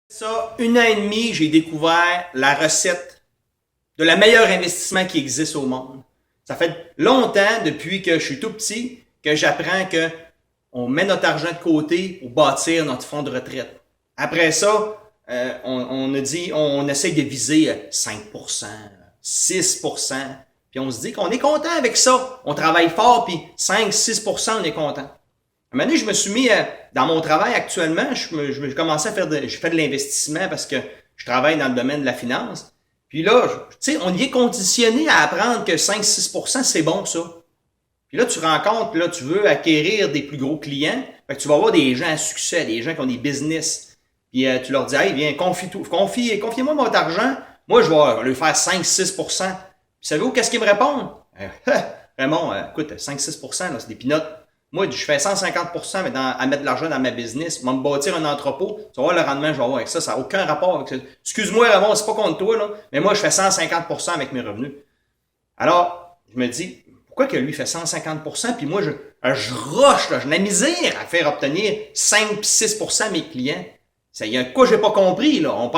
Ça, 1 an et demi, j'ai découvert la recette de le meilleur investissement qui existe au monde. Ça fait longtemps, depuis que je suis tout petit, que j'apprends que on met notre argent de côté pour bâtir notre fonds de retraite. Après ça, on a dit, on essaye de viser 5%, 6%, puis on se dit qu'on est content avec ça. On travaille fort, puis 5-6%, on est content. À un moment donné, je me suis mis, dans mon travail actuellement, je commençais à faire je fais de l'investissement parce que je travaille dans le domaine de la finance. Puis là, tu sais, on y est conditionné à apprendre que 5-6%, c'est bon, ça. Puis là, tu rends compte, là, tu veux acquérir des plus gros clients. Fait que tu vas avoir des gens à succès, des gens qui ont des business. Puis tu leur dis, hey, viens, confiez-moi votre argent. Moi, je vais leur faire 5-6%. Puis savez-vous qu'est-ce qu'ils me répondent? Raymond, écoute, 5-6%, là, c'est des peanuts. Moi, je fais 150% à mettre de l'argent dans ma business. Je vais me bâtir un entrepôt. Tu vas voir le rendement que je vais avoir avec ça. Ça n'a aucun rapport avec ça. Excuse-moi, Raymond, c'est pas contre toi, là. Mais moi, je fais 150% avec mes revenus. Alors, je me dis, pourquoi que lui fait 150%, puis moi, je rush, là, j'ai de la misère à faire obtenir 5-6% à mes clients. Ça, il y a quoi j'ai pas compris, là. On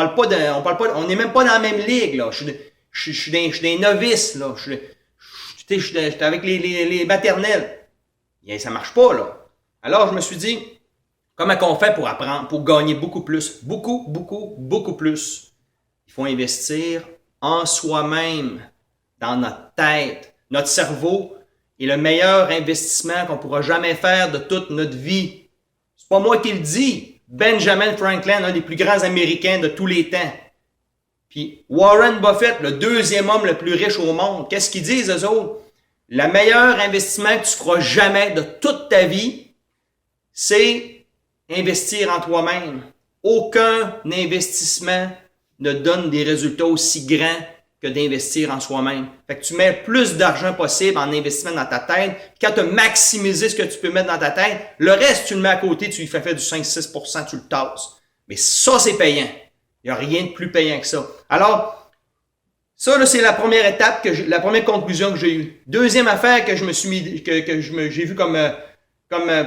n'est même pas dans la même ligue, là. Je suis des novices, là. Je suis avec les maternelles. Et ça marche pas, là. Alors, je me suis dit, comment qu'on fait pour apprendre, pour gagner beaucoup plus? Beaucoup plus. Il faut investir en soi-même, dans notre tête. Notre cerveau est le meilleur investissement qu'on pourra jamais faire de toute notre vie. C'est pas moi qui le dis. Benjamin Franklin, un des plus grands Américains de tous les temps. Puis Warren Buffett, le deuxième homme le plus riche au monde. Qu'est-ce qu'ils disent, eux autres? Le meilleur investissement que tu feras jamais de toute ta vie, c'est investir en toi-même. Aucun investissement ne donne des résultats aussi grands que d'investir en soi-même. Fait que tu mets le plus d'argent possible en investissement dans ta tête. Quand tu as maximisé ce que tu peux mettre dans ta tête, le reste, tu le mets à côté, tu lui fais faire du 5-6%, tu le tasses. Mais ça, c'est payant. Il n'y a rien de plus payant que ça. Alors, ça, là, c'est la première étape, la première conclusion que j'ai eue. Deuxième affaire que j'ai vu comme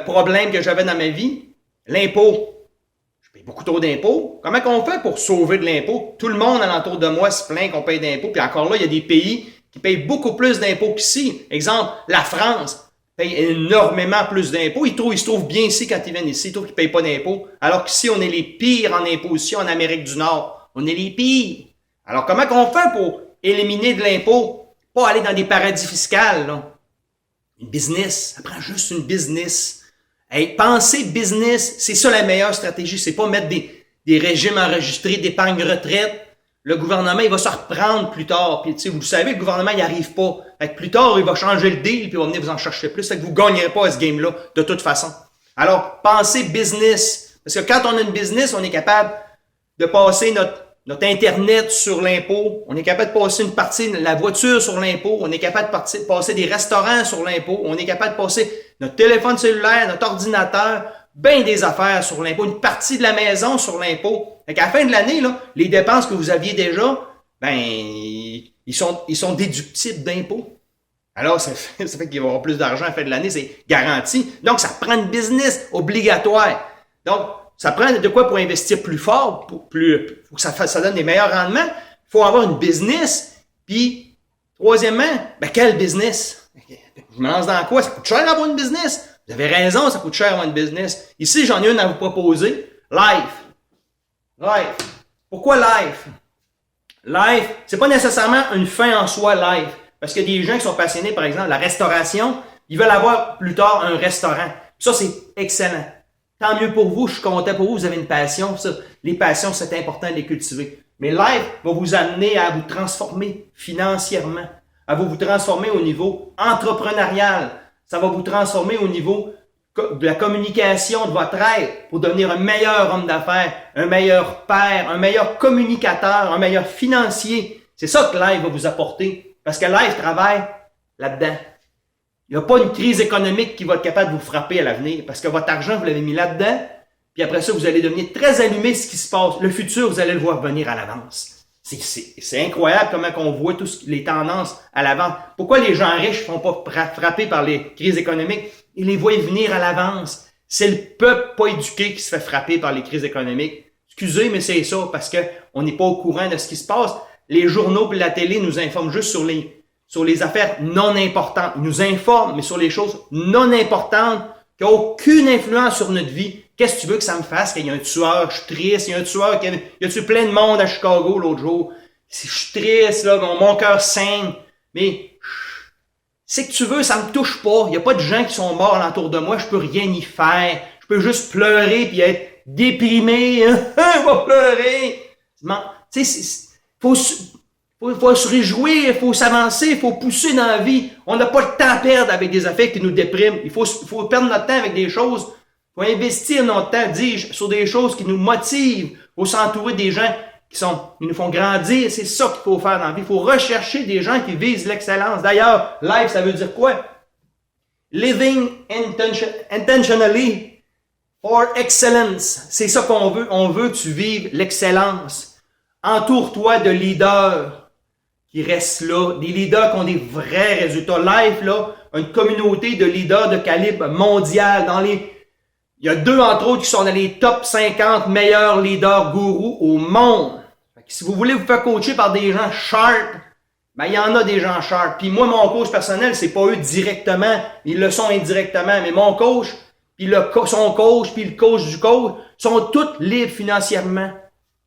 problème que j'avais dans ma vie, l'impôt. Je paye beaucoup trop d'impôts. Comment qu'on fait pour sauver de l'impôt? Tout le monde alentour de moi se plaint qu'on paye d'impôts. Puis encore là, il y a des pays qui payent beaucoup plus d'impôts qu'ici. Exemple, la France paye énormément plus d'impôts. Ils se trouvent bien ici quand ils viennent ici. Ils trouvent qu'ils ne payent pas d'impôts. Alors qu'ici, on est les pires en imposition en Amérique du Nord. On est les pires. Alors, comment qu'on fait pour éliminer de l'impôt? Pas aller dans des paradis fiscaux, là. Une business. Ça prend juste une business. Hey, penser business, c'est ça la meilleure stratégie. C'est pas mettre des régimes enregistrés d'épargne retraite. Le gouvernement, il va se reprendre plus tard. Puis, tu sais, vous le savez, le gouvernement, il n'y arrive pas. Fait que plus tard, il va changer le deal, puis il va venir vous en chercher plus. Fait que vous ne gagnerez pas à ce game-là, de toute façon. Alors, pensez business. Parce que quand on a une business, on est capable de passer notre Internet sur l'impôt, on est capable de passer une partie de la voiture sur l'impôt, on est capable de passer des restaurants sur l'impôt, on est capable de passer notre téléphone cellulaire, notre ordinateur, bien des affaires sur l'impôt, une partie de la maison sur l'impôt. Fait qu'à la fin de l'année, là, les dépenses que vous aviez déjà, ben, ils sont déductibles d'impôt. Alors, ça fait qu'il va y avoir plus d'argent à la fin de l'année, c'est garanti. Donc, ça prend une business obligatoire. Donc, ça prend de quoi pour investir plus fort, pour que ça donne des meilleurs rendements. Il faut avoir une business. Puis, troisièmement, ben quel business? Je me lance dans quoi? Ça coûte cher avoir une business. Vous avez raison, ça coûte cher avoir une business. Ici, j'en ai une à vous proposer. Life. Pourquoi life? Life, c'est pas nécessairement une fin en soi, life. Parce qu'il y a des gens qui sont passionnés, par exemple, de la restauration. Ils veulent avoir plus tard un restaurant. Ça, c'est excellent. Tant mieux pour vous, je suis content pour vous, vous avez une passion. Ça. Les passions, c'est important de les cultiver. Mais life va vous amener à vous transformer financièrement, à vous transformer au niveau entrepreneurial. Ça va vous transformer au niveau de la communication de votre être pour devenir un meilleur homme d'affaires, un meilleur père, un meilleur communicateur, un meilleur financier. C'est ça que life va vous apporter. Parce que life travaille là-dedans. Il n'y a pas une crise économique qui va être capable de vous frapper à l'avenir parce que votre argent, vous l'avez mis là-dedans, puis après ça, vous allez devenir très allumé ce qui se passe. Le futur, vous allez le voir venir à l'avance. C'est incroyable comment on voit toutes les tendances à l'avance. Pourquoi les gens riches ne sont pas frappés par les crises économiques? Ils les voient venir à l'avance. C'est le peuple pas éduqué qui se fait frapper par les crises économiques. Excusez, mais c'est ça, parce que on n'est pas au courant de ce qui se passe. Les journaux et la télé nous informent juste sur les affaires non importantes. Ils nous informent, mais sur les choses non importantes qui n'ont aucune influence sur notre vie. Qu'est-ce que tu veux que ça me fasse qu'il y a un tueur? Je suis triste, il y a un tueur il y a tué plein de monde à Chicago l'autre jour. Je suis triste, là, mon cœur saigne. Mais c'est que tu veux, ça me touche pas. Il n'y a pas de gens qui sont morts alentour de moi, je peux rien y faire. Je peux juste pleurer puis être déprimé. Je vais pleurer. Tu sais, faut se réjouir, faut s'avancer, faut pousser dans la vie. On n'a pas le temps à perdre avec des affaires qui nous dépriment. Il faut perdre notre temps avec des choses. Il faut investir notre temps, dis-je, sur des choses qui nous motivent. Il faut s'entourer des gens qui nous font grandir. C'est ça qu'il faut faire dans la vie. Il faut rechercher des gens qui visent l'excellence. D'ailleurs, life, ça veut dire quoi? Living intentionally for excellence. C'est ça qu'on veut. On veut que tu vives l'excellence. Entoure-toi de leaders qui restent là, des leaders qui ont des vrais résultats. Life, là, une communauté de leaders de calibre mondial. Il y a 2, entre autres, qui sont dans les top 50 meilleurs leaders gourous au monde. Fait que si vous voulez vous faire coacher par des gens sharp, ben, il y en a des gens sharp. Puis moi, mon coach personnel, c'est pas eux directement, ils le sont indirectement. Mais mon coach, puis son coach, puis le coach du coach, sont tous libres financièrement.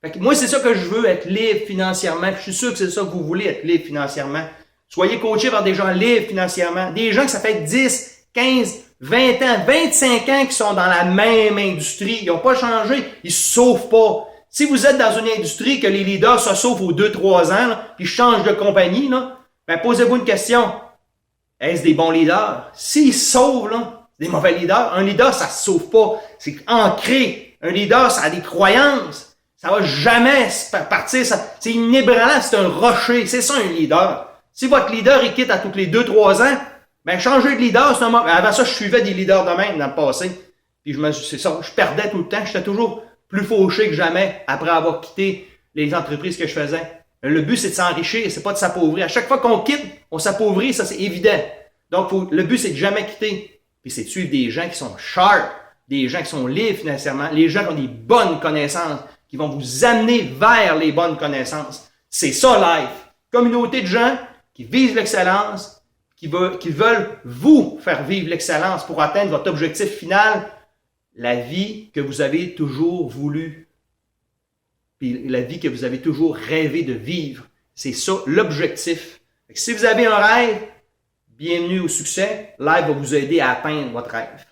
Fait que moi, c'est ça que je veux, être libre financièrement. Je suis sûr que c'est ça que vous voulez, être libre financièrement. Soyez coachés par des gens libres financièrement. Des gens que ça fait 10, 15, 20 ans, 25 ans qui sont dans la même industrie. Ils n'ont pas changé. Ils se sauvent pas. Si vous êtes dans une industrie que les leaders se sauvent aux 2-3 ans, là, puis changent de compagnie, là, ben posez-vous une question. Est-ce des bons leaders? S'ils se sauvent, là, c'est des mauvais leaders. Un leader, ça se sauve pas. C'est ancré. Un leader, ça a des croyances. Ça va jamais partir. C'est inébranlable. C'est un rocher. C'est ça, un leader. Si votre leader, il quitte à tous les 2-3 ans, ben, changer de leader, c'est un moment. Avant ça, je suivais des leaders de même dans le passé. Puis c'est ça, je perdais tout le temps. J'étais toujours plus fauché que jamais après avoir quitté les entreprises que je faisais. Le but, c'est de s'enrichir, c'est pas de s'appauvrir. À chaque fois qu'on quitte, on s'appauvrit, ça c'est évident. Donc, le but, c'est de jamais quitter. Puis c'est de suivre des gens qui sont sharp, des gens qui sont libres financièrement, les gens qui ont des bonnes connaissances, qui vont vous amener vers les bonnes connaissances. C'est ça, life. Communauté de gens qui visent l'excellence, qui veulent vous faire vivre l'excellence pour atteindre votre objectif final, la vie que vous avez toujours voulu, puis la vie que vous avez toujours rêvé de vivre. C'est ça l'objectif. Si vous avez un rêve, bienvenue au succès. Live va vous aider à atteindre votre rêve.